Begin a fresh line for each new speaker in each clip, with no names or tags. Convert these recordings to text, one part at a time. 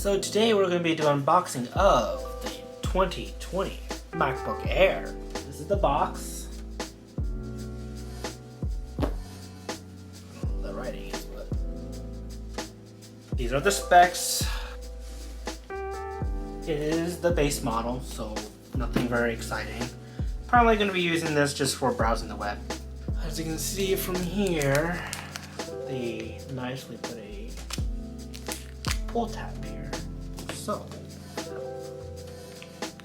So today we're going to be doing unboxing of the 2020 MacBook Air. This is the box. The writing is what. These are the specs. It is the base model, so nothing very exciting. Probably going to be using this just for browsing the web. As you can see from here, they nicely put a pull tab here. So,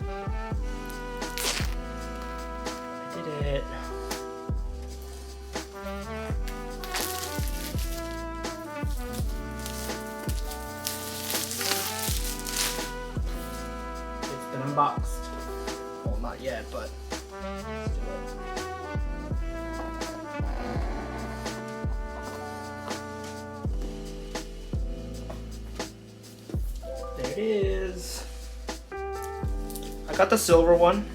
I did it. It's been unboxed. Well, not yet, but let's do it. There it is. I got the silver one.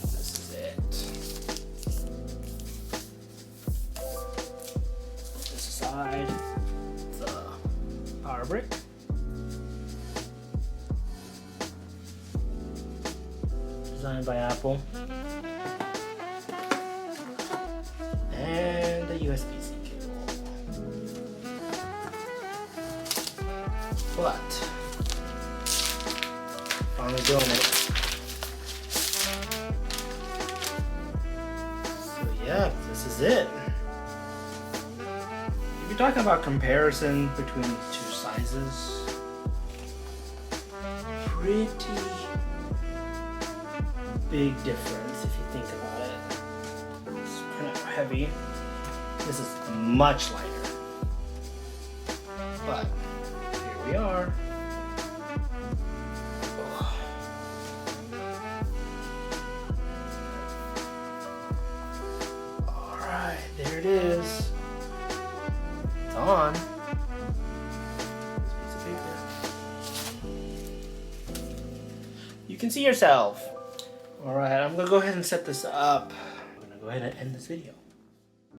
This is it. This side, the power brick. Designed by Apple. And the USB-C cable. But finally doing it. So yeah, this is it. If you're talking about comparison between these two sizes, pretty big difference if you think about it. It's kind of heavy. This is much lighter. But here we are. Alright, there it is. It's on. This piece of paper. You can see yourself. Alright, I'm gonna go ahead and set this up. I'm gonna go ahead and end this video.